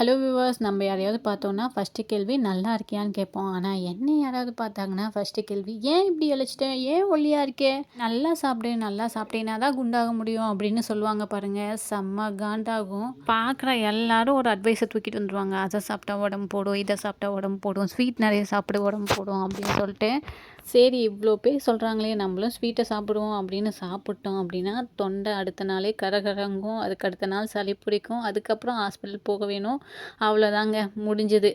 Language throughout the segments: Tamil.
ஹலோ வியூவர்ஸ், நம்ம யாரையாவது பார்த்தோன்னா ஃபஸ்ட்டு கேள்வி நல்லா இருக்கியான்னு கேட்போம். ஆனால் என்ன யாராவது பார்த்தாங்கன்னா ஃபஸ்ட்டு கேள்வி ஏன் இப்படி இழைச்சிட்டேன், ஏன் ஒல்லியாக இருக்கே, நல்லா சாப்பிடு, நல்லா சாப்பிட்டேன்னா தான் குண்டாக முடியும் அப்படின்னு சொல்லுவாங்க பாருங்கள். செம்ம காண்டாகும். பார்க்குற எல்லாரும் ஒரு அட்வைஸை தூக்கிட்டு வந்துடுவாங்க. அதை சாப்பிட்டா உடம்பு போடும், இதை சாப்பிட்டா உடம்பு போடும், ஸ்வீட் நிறைய சாப்பிடு உடம்பு போடும் அப்படின்னு சொல்லிட்டு. சரி, இவ்வளோ பேர் சொல்கிறாங்களே, நம்மளும் ஸ்வீட்டை சாப்பிடுவோம் அப்படின்னு சாப்பிட்டோம் அப்படின்னா தொண்டை அடுத்த நாளே கரகரங்கும், அதுக்கு அடுத்த நாள் சளி பிடிக்கும், அதுக்கப்புறம் ஹாஸ்பிட்டல் போக வேணும். அவ்வளோதாங்க, முடிஞ்சது.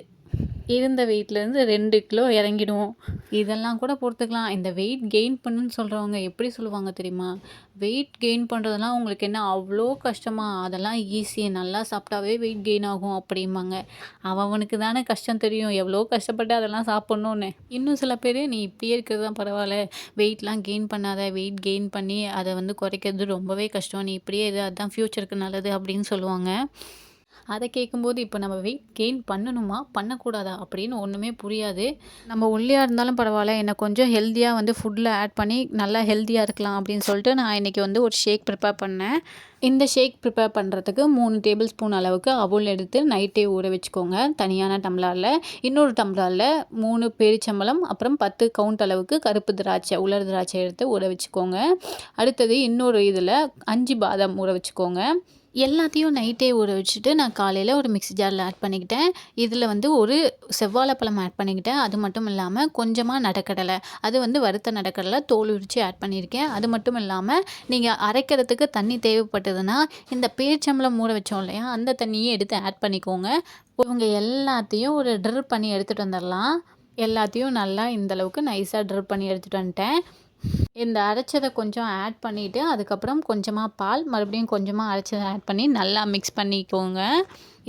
இருந்த வெயிட்லேருந்து 2 கிலோ இறங்கிடுவோம். இதெல்லாம் கூட பொறுத்துக்கலாம். இந்த வெயிட் கெயின் பண்ணுன்னு சொல்கிறவங்க எப்படி சொல்லுவாங்க தெரியுமா? வெயிட் கெயின் பண்ணுறதெல்லாம் உங்களுக்கு என்ன அவ்வளோ கஷ்டமா? அதெல்லாம் ஈஸி, நல்லா சாப்பிட்டாவே வெயிட் கெயின் ஆகும் அப்படிம்பாங்க. அவனுக்கு தானே கஷ்டம் தெரியும், எவ்வளோ கஷ்டப்பட்டு அதெல்லாம் சாப்பிட்ணுன்னு. இன்னும் சில பேர் நீ இப்படியே இருக்கிறது தான் பரவாயில்ல, வெயிட்லாம் கெயின் பண்ணாத, வெயிட் கெயின் பண்ணி அதை குறைக்கிறது ரொம்பவே கஷ்டம், நீ இப்படியே இது அதுதான் ஃப்யூச்சருக்கு நல்லது அப்படின்னு சொல்லுவாங்க. அதை கேட்கும்போது இப்போ நம்ம வெயிட் கெயின் பண்ணணுமா பண்ணக்கூடாதா அப்படின்னு ஒன்றுமே புரியாது. நம்ம ஒல்லியாக இருந்தாலும் பரவாயில்ல, என்னை கொஞ்சம் ஹெல்த்தியாக ஃபுட்டில் ஆட் பண்ணி நல்லா ஹெல்த்தியாக இருக்கலாம் அப்படின்னு சொல்லிட்டு நான் இன்றைக்கி ஒரு ஷேக் ப்ரிப்பேர் பண்ணேன். இந்த ஷேக் ப்ரிப்பேர் பண்ணுறதுக்கு 3 டேபிள் ஸ்பூன் அளவுக்கு அவல் எடுத்து நைட்டே ஊற வச்சுக்கோங்க தனியான டம்ளரில். இன்னொரு டம்ளரில் 3 பேரிச்சம்பழம், அப்புறம் 10 கவுண்ட் அளவுக்கு கருப்பு திராட்சை, உலர் திராட்சை எடுத்து ஊற வச்சுக்கோங்க. அடுத்தது இன்னொரு இதில் 5 பாதாம் ஊற வச்சுக்கோங்க. எல்லாத்தையும் நைட்டே ஊற வச்சுட்டு நான் காலையில் ஒரு மிக்ஸி ஜாரில் ஆட் பண்ணிக்கிட்டேன். இதில் ஒரு செவ்வாழைப்பழம் ஆட் பண்ணிக்கிட்டேன். அது மட்டும் இல்லாமல் கொஞ்சமாக நடக்கடலை, அது வறுத்த நடக்கடலை தோல் உரித்து ஆட் பண்ணியிருக்கேன். அது மட்டும் இல்லாமல் நீங்கள் அரைக்கிறதுக்கு தண்ணி தேவைப்பட்டதுன்னா இந்த பேரிச்சம்பழம் ஊற வச்சோம் இல்லையா, அந்த தண்ணியை எடுத்து ஆட் பண்ணிக்கோங்க. இவங்க எல்லாத்தையும் ஒரு ட்ரிப் பண்ணி எடுத்துகிட்டு வந்துடலாம். எல்லாத்தையும் நல்லா இந்தளவுக்கு நைஸாக ட்ரிப் பண்ணி எடுத்துகிட்டு வந்துட்டேன். இந்த அரைச்சதை கொஞ்சம் ஆட் பண்ணிவிட்டு அதுக்கப்புறம் கொஞ்சமாக பால், மறுபடியும் கொஞ்சமாக அரைச்சதை ஆட் பண்ணி நல்லா மிக்ஸ் பண்ணிக்கோங்க.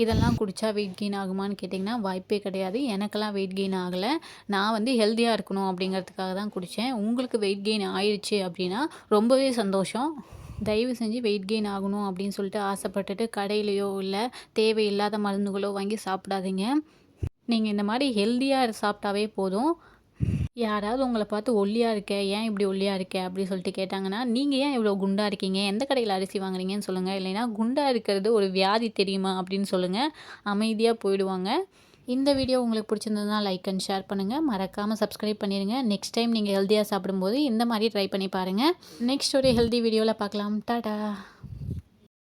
இதெல்லாம் குடித்தா வெயிட் கெயின் ஆகுமான்னு கேட்டிங்கன்னா வாய்ப்பே கிடையாது. எனக்கெல்லாம் வெயிட் கெயின் ஆகலை. நான் ஹெல்த்தியாக இருக்கணும் அப்படிங்கிறதுக்காக தான் குடித்தேன். உங்களுக்கு வெயிட் கெயின் ஆயிடுச்சு அப்படின்னா ரொம்பவே சந்தோஷம். தயவு செஞ்சு வெயிட் கெயின் ஆகணும் அப்படின்னு சொல்லிட்டு ஆசைப்பட்டுட்டு கடையிலையோ இல்லை தேவையில்லாத மருந்துகளோ வாங்கி சாப்பிடாதீங்க. நீங்கள் இந்த மாதிரி ஹெல்த்தியாக சாப்பிட்டாவே போதும். யாராவது உங்களை பார்த்து ஒல்லியாக இருக்க, ஏன் இப்படி ஒல்லியாக இருக்க அப்படி சொல்லிட்டு கேட்டாங்கன்னா, நீங்கள் ஏன் இவ்வளோ குண்டா இருக்கீங்க, எந்த கடையில் அரிசி வாங்குறீங்கன்னு சொல்லுங்கள். இல்லைன்னா குண்டா இருக்கிறது ஒரு வியாதி தெரியுமா அப்படின்னு சொல்லுங்கள். அமைதியாக போயிடுவாங்க. இந்த வீடியோ உங்களுக்கு பிடிச்சிருந்ததுனா லைக் அண்ட் ஷேர் பண்ணுங்கள். மறக்காமல் சப்ஸ்கிரைப் பண்ணிடுங்க. நெக்ஸ்ட் டைம் நீங்கள் ஹெல்த்தியாக சாப்பிடும்போது இந்த மாதிரி ட்ரை பண்ணி பாருங்கள். நெக்ஸ்ட் ஒரு ஹெல்தி வீடியோவில் பார்க்கலாம். டாடா.